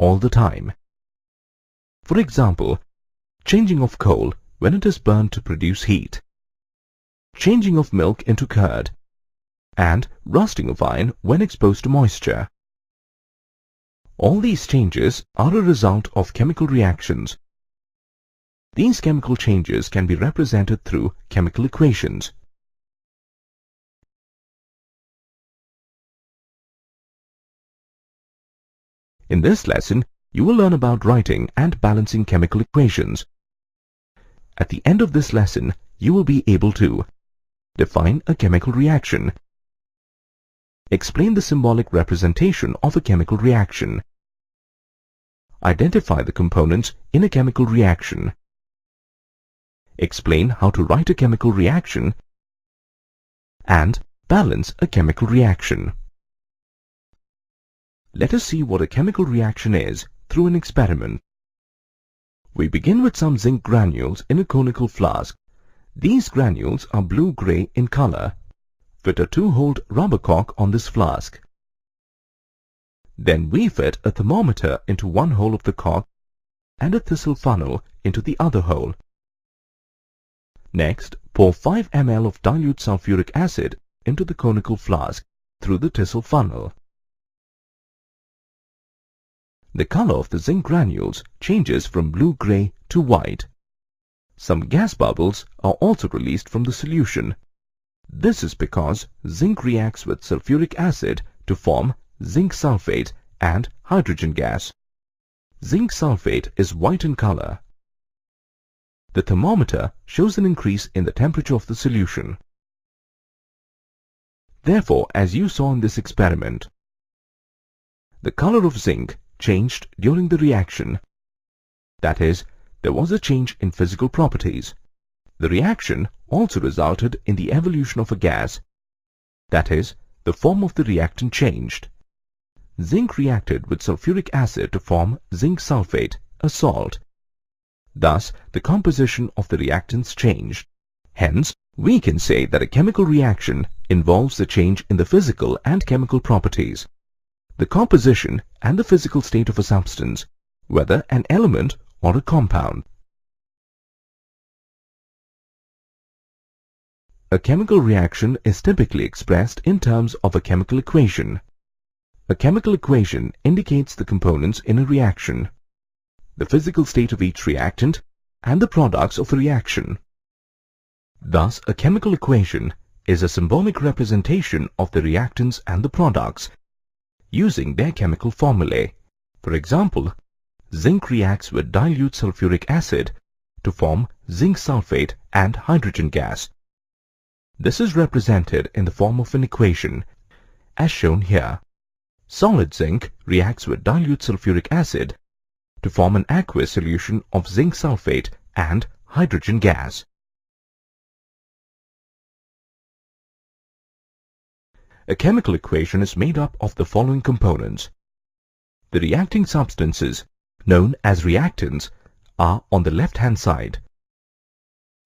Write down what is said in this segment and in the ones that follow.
all the time. For example, changing of coal when it is burned to produce heat, changing of milk into curd, and rusting of iron when exposed to moisture. All these changes are a result of chemical reactions. These chemical changes can be represented through chemical equations. In this lesson, you will learn about writing and balancing chemical equations. At the end of this lesson, you will be able to define a chemical reaction, explain the symbolic representation of a chemical reaction, identify the components in a chemical reaction, explain how to write a chemical reaction, and balance a chemical reaction. Let us see what a chemical reaction is through an experiment. We begin with some zinc granules in a conical flask. These granules are blue-gray in color. Fit a 2-holed rubber cork on this flask. Then we fit a thermometer into one hole of the cork and a thistle funnel into the other hole. Next, pour 5 ml of dilute sulfuric acid into the conical flask through the thistle funnel. The color of the zinc granules changes from blue-gray to white. Some gas bubbles are also released from the solution. This is because zinc reacts with sulfuric acid to form zinc sulfate and hydrogen gas. Zinc sulfate is white in color. The thermometer shows an increase in the temperature of the solution. Therefore, as you saw in this experiment, the color of zinc changed during the reaction. That is, there was a change in physical properties. The reaction also resulted in the evolution of a gas. That is, the form of the reactant changed. Zinc reacted with sulfuric acid to form zinc sulfate, a salt. Thus, the composition of the reactants changed. Hence, we can say that a chemical reaction involves a change in the physical and chemical properties, the composition and the physical state of a substance, whether an element or a compound. A chemical reaction is typically expressed in terms of a chemical equation. A chemical equation indicates the components in a reaction, the physical state of each reactant, and the products of a reaction. Thus, a chemical equation is a symbolic representation of the reactants and the products using their chemical formulae. For example, zinc reacts with dilute sulfuric acid to form zinc sulfate and hydrogen gas. This is represented in the form of an equation, as shown here. Solid zinc reacts with dilute sulfuric acid to form an aqueous solution of zinc sulfate and hydrogen gas. A chemical equation is made up of the following components. The reacting substances, known as reactants, are on the left-hand side.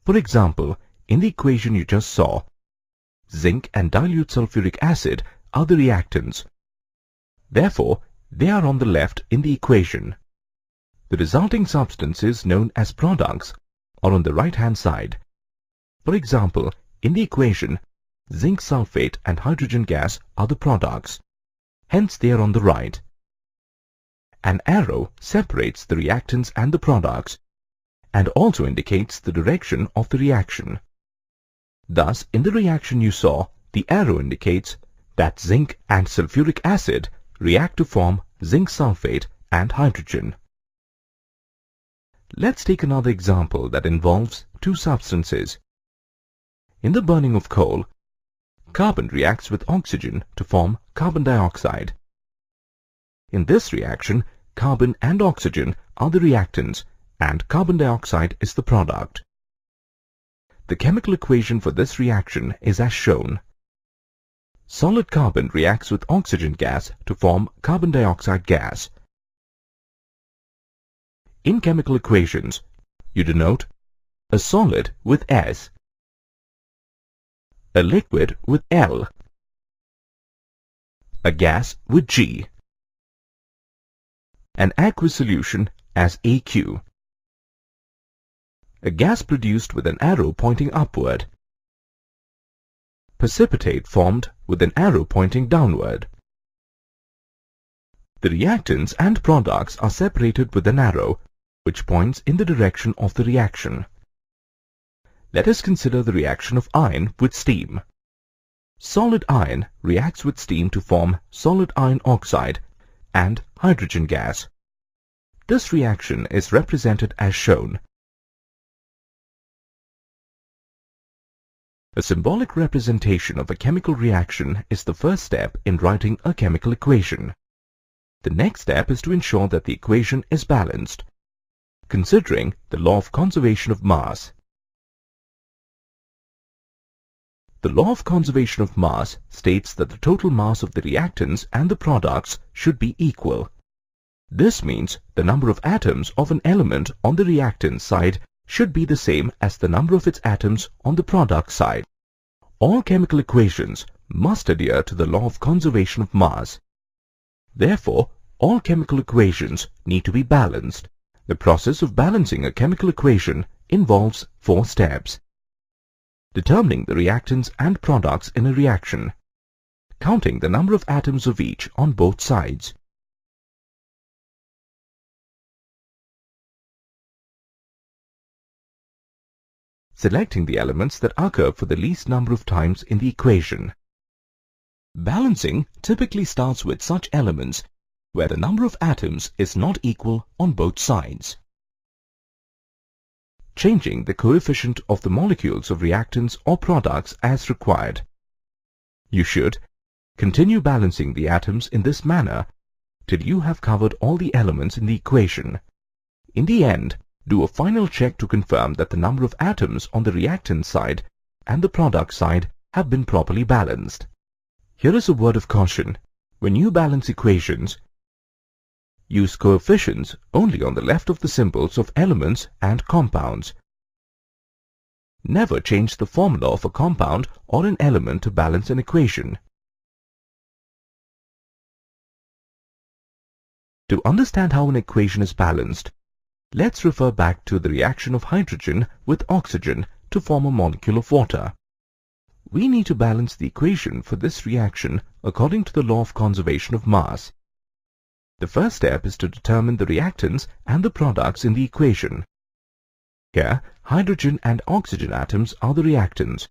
For example, in the equation you just saw, zinc and dilute sulfuric acid are the reactants. Therefore, they are on the left in the equation. The resulting substances, known as products, are on the right-hand side. For example, in the equation, zinc sulfate and hydrogen gas are the products. Hence, they are on the right. An arrow separates the reactants and the products, and also indicates the direction of the reaction. Thus, in the reaction you saw, the arrow indicates that zinc and sulfuric acid react to form zinc sulfate and hydrogen. Let's take another example that involves two substances. In the burning of coal, carbon reacts with oxygen to form carbon dioxide. In this reaction, carbon and oxygen are the reactants and carbon dioxide is the product. The chemical equation for this reaction is as shown. Solid carbon reacts with oxygen gas to form carbon dioxide gas. In chemical equations, you denote a solid with S, a liquid with L, a gas with G, an aqueous solution as AQ. A gas produced with an arrow pointing upward. Precipitate formed with an arrow pointing downward. The reactants and products are separated with an arrow which points in the direction of the reaction. Let us consider the reaction of iron with steam. Solid iron reacts with steam to form solid iron oxide and hydrogen gas. This reaction is represented as shown. A symbolic representation of a chemical reaction is the first step in writing a chemical equation. The next step is to ensure that the equation is balanced, considering the law of conservation of mass. The law of conservation of mass states that the total mass of the reactants and the products should be equal. This means the number of atoms of an element on the reactant side should be the same as the number of its atoms on the product side. All chemical equations must adhere to the law of conservation of mass. Therefore, all chemical equations need to be balanced. The process of balancing a chemical equation involves 4 steps. Determining the reactants and products in a reaction. Counting the number of atoms of each on both sides. Selecting the elements that occur for the least number of times in the equation. Balancing typically starts with such elements where the number of atoms is not equal on both sides. Changing the coefficient of the molecules of reactants or products as required. You should continue balancing the atoms in this manner till you have covered all the elements in the equation. In the end, do a final check to confirm that the number of atoms on the reactant side and the product side have been properly balanced. Here is a word of caution. When you balance equations, use coefficients only on the left of the symbols of elements and compounds. Never change the formula of a compound or an element to balance an equation. To understand how an equation is balanced, let's refer back to the reaction of hydrogen with oxygen to form a molecule of water. We need to balance the equation for this reaction according to the law of conservation of mass. The first step is to determine the reactants and the products in the equation. Here, hydrogen and oxygen atoms are the reactants.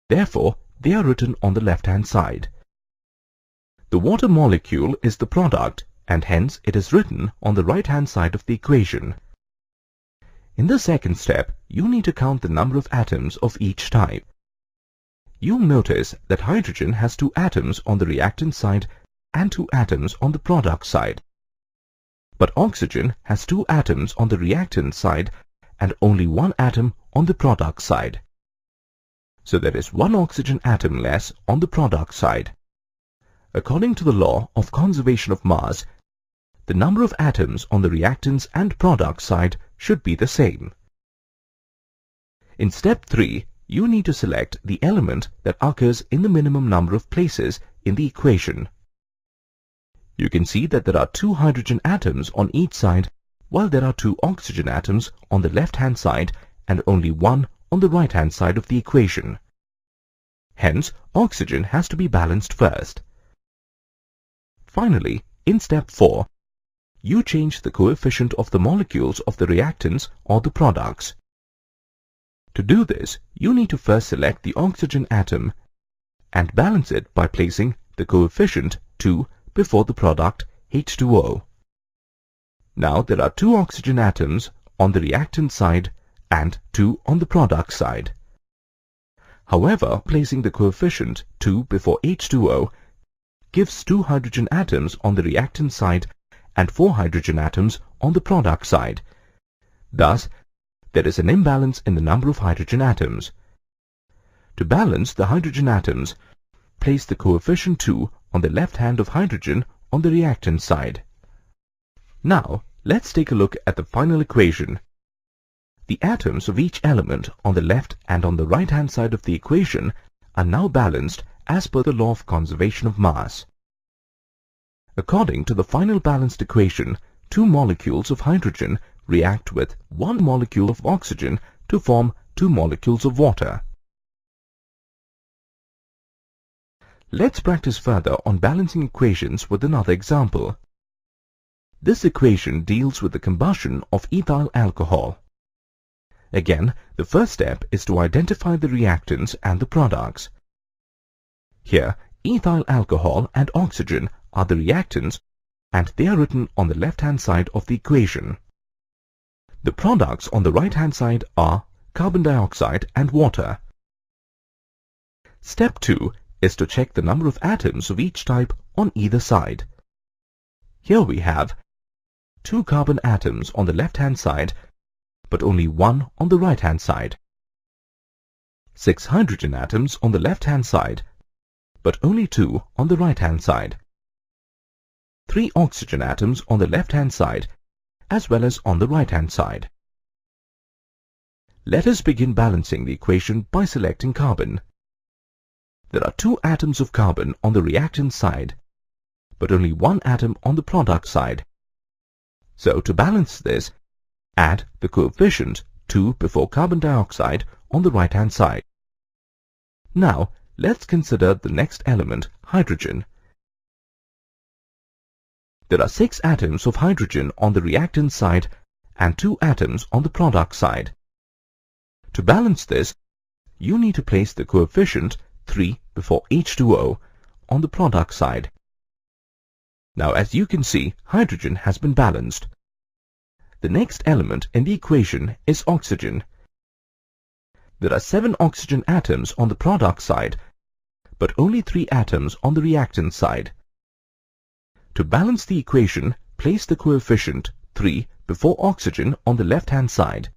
Therefore, they are written on the left-hand side. The water molecule is the product, and hence it is written on the right-hand side of the equation. In the second step, you need to count the number of atoms of each type. You'll notice that hydrogen has 2 atoms on the reactant side and 2 atoms on the product side. But oxygen has 2 atoms on the reactant side and only 1 atom on the product side. So there is 1 oxygen atom less on the product side. According to the law of conservation of mass, the number of atoms on the reactants and product side should be the same. In step 3, you need to select the element that occurs in the minimum number of places in the equation. You can see that there are 2 hydrogen atoms on each side, while there are 2 oxygen atoms on the left-hand side and only 1 on the right-hand side of the equation. Hence, oxygen has to be balanced first. Finally, in step 4, you change the coefficient of the molecules of the reactants or the products. To do this, you need to first select the oxygen atom and balance it by placing the coefficient 2 before the product H2O. Now there are 2 oxygen atoms on the reactant side and 2 on the product side. However, placing the coefficient 2 before H2O gives 2 hydrogen atoms on the reactant side and 4 hydrogen atoms on the product side. Thus, there is an imbalance in the number of hydrogen atoms. To balance the hydrogen atoms, place the coefficient 2 on the left hand of hydrogen on the reactant side. Now, let's take a look at the final equation. The atoms of each element on the left and on the right hand side of the equation are now balanced as per the law of conservation of mass. According to the final balanced equation, 2 molecules of hydrogen react with 1 molecule of oxygen to form 2 molecules of water. Let's practice further on balancing equations with another example. This equation deals with the combustion of ethyl alcohol. Again, the first step is to identify the reactants and the products. Here, ethyl alcohol and oxygen are the reactants, and they are written on the left-hand side of the equation. The products on the right-hand side are carbon dioxide and water. Step 2 is to check the number of atoms of each type on either side. Here we have 2 carbon atoms on the left-hand side, but only 1 on the right-hand side. 6 hydrogen atoms on the left-hand side, but only 2 on the right-hand side. 3 oxygen atoms on the left-hand side, as well as on the right-hand side. Let us begin balancing the equation by selecting carbon. There are 2 atoms of carbon on the reactant side, but only 1 atom on the product side. So to balance this, add the coefficient 2 before carbon dioxide on the right-hand side. Now, let's consider the next element, hydrogen. There are 6 atoms of hydrogen on the reactant side and 2 atoms on the product side. To balance this, you need to place the coefficient 3 before H2O on the product side. Now, as you can see, hydrogen has been balanced. The next element in the equation is oxygen. There are 7 oxygen atoms on the product side, but only 3 atoms on the reactant side. To balance the equation, place the coefficient 3 before oxygen on the left-hand side.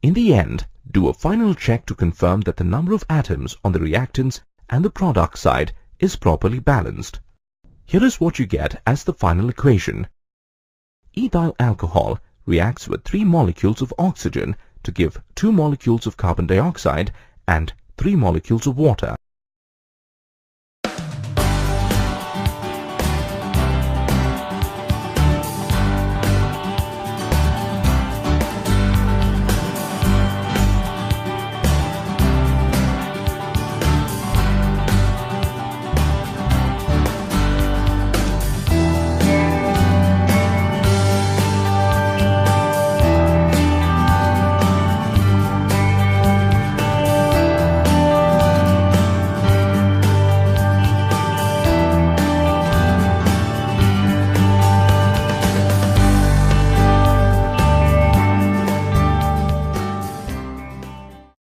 In the end, do a final check to confirm that the number of atoms on the reactants and the product side is properly balanced. Here is what you get as the final equation. Ethyl alcohol reacts with 3 molecules of oxygen to give 2 molecules of carbon dioxide and 3 molecules of water.